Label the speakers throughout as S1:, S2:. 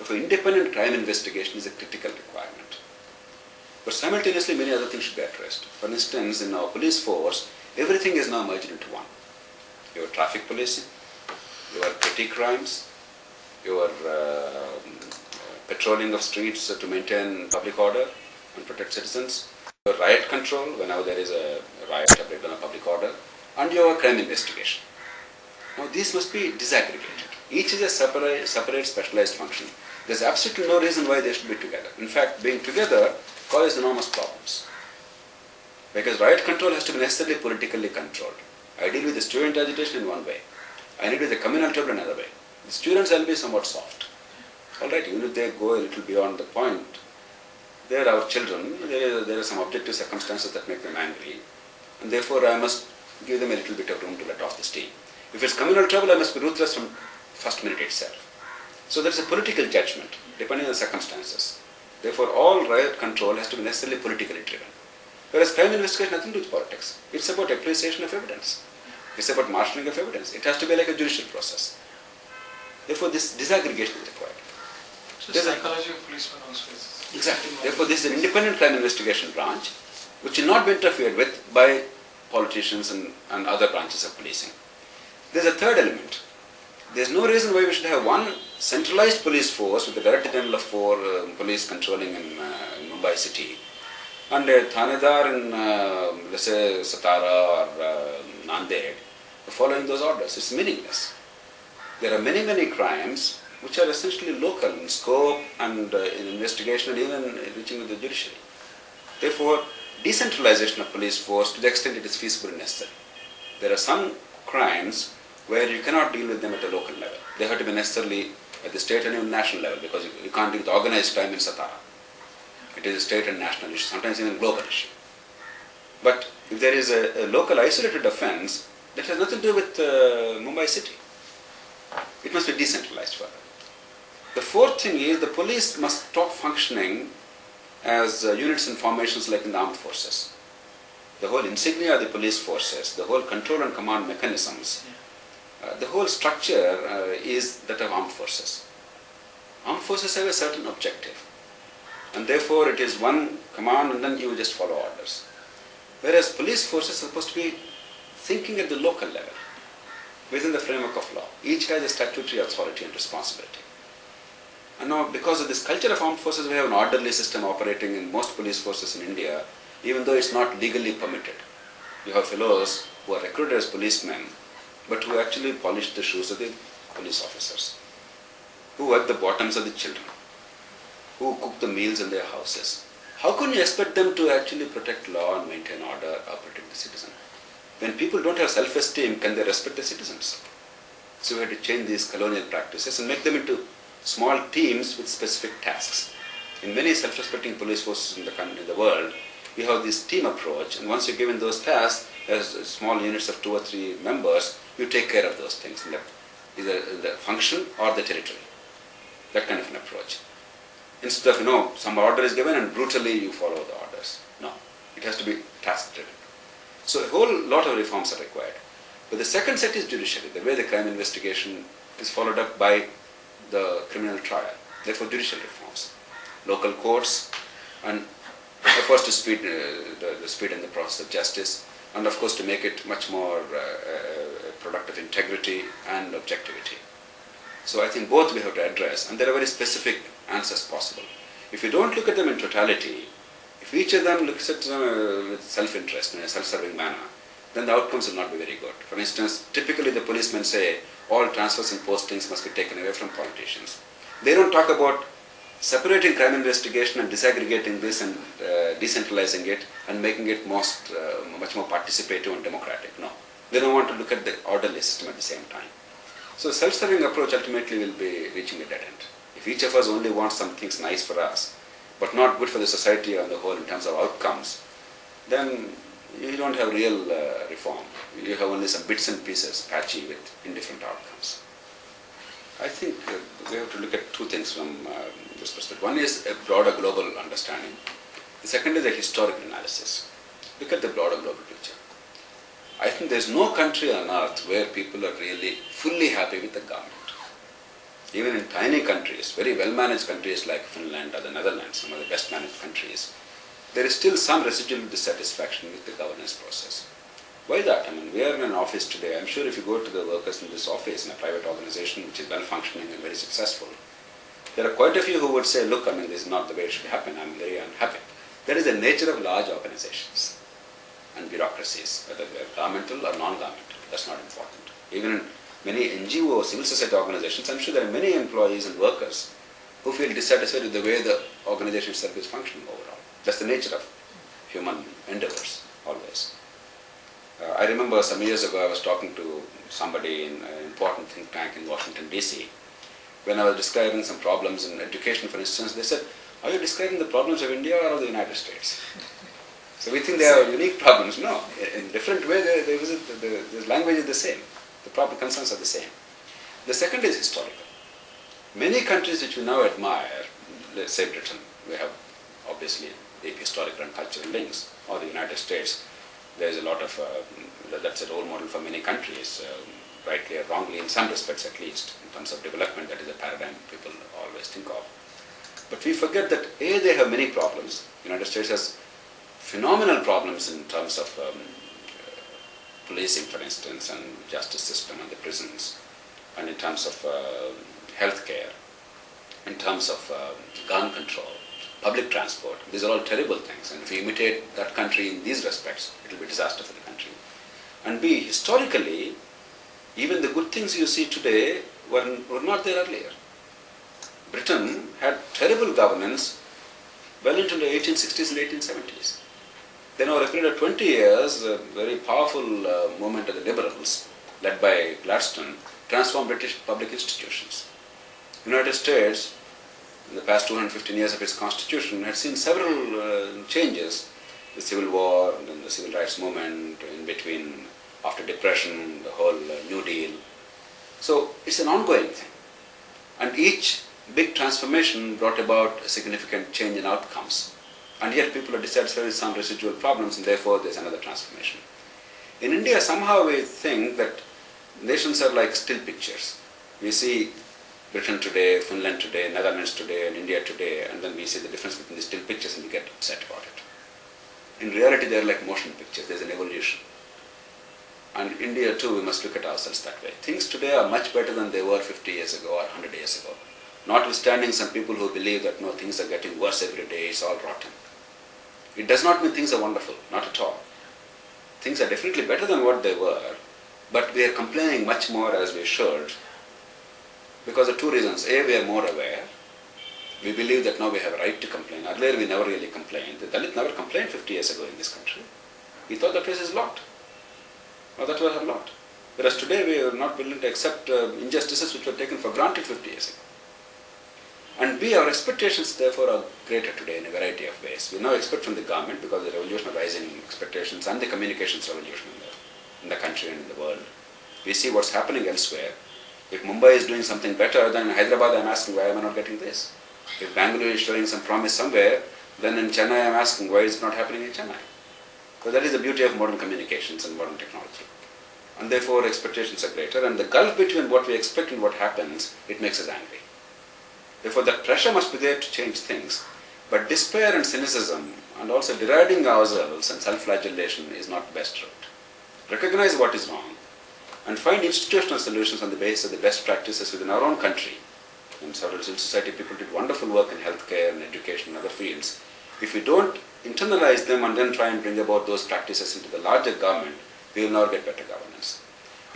S1: Therefore, independent crime investigation is a critical requirement. But simultaneously, many other things should be addressed. For instance, in our police force, everything is now merged into one. Your traffic policing, your petty crimes, your patrolling of streets to maintain public order and protect citizens, your riot control whenever there is a riot or breakdown of public order, and your crime investigation. Now these must be disaggregated. Each is a separate specialized function. There's absolutely no reason why they should be together. In fact, being together causes enormous problems. Because riot control has to be necessarily politically controlled. I deal with the student agitation in one way. I deal with the communal trouble in another way. The students will be somewhat soft. Alright, even if they go a little beyond the point, they are our children, there are some objective circumstances that make them angry, and therefore I must give them a little bit of room to let off the steam. If it's communal trouble, I must be ruthless from first minute itself. So there is a political judgment, depending on the circumstances. Therefore, all riot control has to be necessarily politically driven. Whereas crime investigation has nothing to do with politics. It's about appreciation of evidence. It's about marshalling of evidence. It has to be like a judicial process. Therefore, this disaggregation is required.
S2: So psychology of policemen also is...
S1: Exactly. Therefore, this is an independent crime investigation branch which will not be interfered with by politicians and other branches of policing. There's a third element. There's no reason why we should have one centralized police force with a Director General of 4 police controlling in Mumbai city, and a Thanedar in, let's say, Satara or Nanded following those orders. It's meaningless. There are many, many crimes which are essentially local in scope and in investigation and even reaching to the judiciary. Therefore, decentralization of police force to the extent it is feasible and necessary. There are some crimes where you cannot deal with them at a local level. They have to be necessarily at the state and even national level, because you can't deal with organized crime in Satara. It is a state and national issue, sometimes even global issue. But if there is a local isolated offense, that has nothing to do with Mumbai city. It must be decentralized further. The fourth thing is the police must stop functioning as units and formations like in the armed forces. The whole insignia of the police forces, the whole control and command mechanisms, the whole structure is that of armed forces. Armed forces have a certain objective, and therefore it is one command and then you just follow orders. Whereas police forces are supposed to be thinking at the local level, within the framework of law. Each has a statutory authority and responsibility. And now, because of this culture of armed forces, we have an orderly system operating in most police forces in India, even though it's not legally permitted. You have fellows who are recruited as policemen, but who actually polish the shoes of the police officers, who wipe the bottoms of the children, who cook the meals in their houses. How can you expect them to actually protect law and maintain order or protect the citizen? When people don't have self-esteem, can they respect the citizens? So we have to change these colonial practices and make them into small teams with specific tasks. In many self-respecting police forces in the world, you have this team approach, and once you're given those tasks, as small units of 2 or 3 members, you take care of those things, either the function or the territory. That kind of an approach. Instead of, some order is given and brutally you follow the orders. No, it has to be task-driven. So a whole lot of reforms are required. But the second set is judiciary, the way the crime investigation is followed up by the criminal trial. Therefore, judicial reforms, local courts, and efforts to speed the speed and the process of justice, and of course to make it much more a product of integrity and objectivity. So I think both we have to address, and there are very specific answers possible. If you don't look at them in totality, if each of them looks at them with self-interest in a self-serving manner, then the outcomes will not be very good. For instance, typically the policemen say all transfers and postings must be taken away from politicians. They don't talk about separating crime investigation and disaggregating this and decentralizing it and making it much more participative and democratic. No. They don't want to look at the orderly system at the same time. So a self-serving approach ultimately will be reaching a dead end. If each of us only wants some things nice for us, but not good for the society on the whole in terms of outcomes, then you don't have real reform. You have only some bits and pieces, patchy with indifferent outcomes. I think we have to look at 2 things from this perspective. One is a broader global understanding. The second is a historical analysis. Look at the broader global picture. I think there's no country on earth where people are really fully happy with the government. Even in tiny countries, very well-managed countries like Finland or the Netherlands, some of the best-managed countries, there is still some residual dissatisfaction with the governance process. Why that? I mean, we are in an office today. I'm sure if you go to the workers in this office in a private organization which is well-functioning and very successful, there are quite a few who would say, look, I mean, this is not the way it should happen. I'm very unhappy. That is the nature of large organizations and bureaucracies, whether they are governmental or non-governmental. That's not important. Even in many NGO, civil society organizations, I'm sure there are many employees and workers who feel dissatisfied with the way the organization itself is functioning overall. That's the nature of human endeavors, always. I remember some years ago I was talking to somebody in an important think tank in Washington, D.C. When I was describing some problems in education, for instance, they said, are you describing the problems of India or of the United States? So we think they are unique problems. No, in different way they visit, the language is the same. The problem concerns are the same. The second is historical. Many countries which we now admire, let's say Britain, we have obviously deep historical and cultural links, or the United States, there is a lot of, that's a role model for many countries, rightly or wrongly, in some respects at least, in terms of development, that is a paradigm people always think of. But we forget that A, they have many problems. The United States has phenomenal problems in terms of policing, for instance, and justice system and the prisons, and in terms of healthcare, in terms of gun control, public transport. These are all terrible things, and if we imitate that country in these respects, it will be a disaster for the country. And B, historically, even the good things you see today were not there earlier. Britain had terrible governance well into the 1860s and 1870s. Then over a period of 20 years, a very powerful movement of the liberals, led by Gladstone, transformed British public institutions. The United States, in the past 215 years of its constitution, had seen several changes. The Civil War, and then the Civil Rights Movement, in between, after Depression, the whole New Deal. So it's an ongoing thing. And each big transformation brought about a significant change in outcomes. And yet people are dissatisfied with some residual problems, and therefore there's another transformation. In India, somehow we think that nations are like still pictures. We see Britain today, Finland today, Netherlands today, and India today, and then we see the difference between the still pictures and we get upset about it. In reality, they're like motion pictures. There's an evolution. And in India too, we must look at ourselves that way. Things today are much better than they were 50 years ago or 100 years ago. Notwithstanding some people who believe that no, things are getting worse every day, it's all rotten. It does not mean things are wonderful, not at all. Things are definitely better than what they were, but we are complaining much more as we should because of two reasons. A, we are more aware. We believe that now we have a right to complain. Earlier we never really complained. The Dalit never complained 50 years ago in this country. We thought the place is locked. Or that was a lot. Whereas today we are not willing to accept injustices which were taken for granted 50 years ago. And B, our expectations therefore are greater today in a variety of ways. We now expect from the government, because of the revolution of rising expectations and the communications revolution in the country and in the world. We see what's happening elsewhere. If Mumbai is doing something better, then in Hyderabad I'm asking, why am I not getting this? If Bangalore is showing some promise somewhere, then in Chennai I'm asking, why is it not happening in Chennai? So that is the beauty of modern communications and modern technology. And therefore expectations are greater, and the gulf between what we expect and what happens, it makes us angry. Therefore that pressure must be there to change things. But despair and cynicism and also deriding ourselves and self-flagellation is not the best route. Recognize what is wrong and find institutional solutions on the basis of the best practices within our own country. In several civil society people did wonderful work in healthcare and education and other fields. If we don't internalize them and then try and bring about those practices into the larger government, we will never get better governance.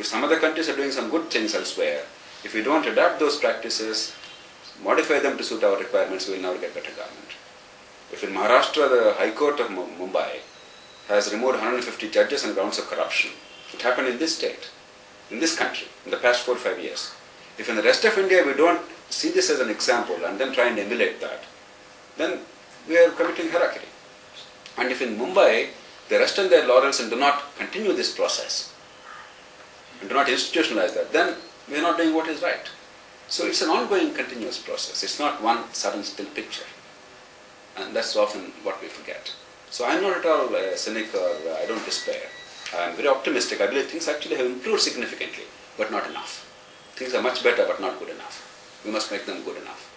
S1: If some other countries are doing some good things elsewhere, if we don't adapt those practices, modify them to suit our requirements, we will never get better government. If in Maharashtra the High Court of Mumbai has removed 150 judges on grounds of corruption, it happened in this state, in this country, in the past 4 or 5 years. If in the rest of India we don't see this as an example and then try and emulate that, then we are committing harakiri. And if in Mumbai they rest on their laurels and do not continue this process and do not institutionalize that, then we are not doing what is right. So it's an ongoing, continuous process. It's not one sudden still picture. And that's often what we forget. So I'm not at all a cynic or I don't despair. I'm very optimistic. I believe things actually have improved significantly, but not enough. Things are much better, but not good enough. We must make them good enough.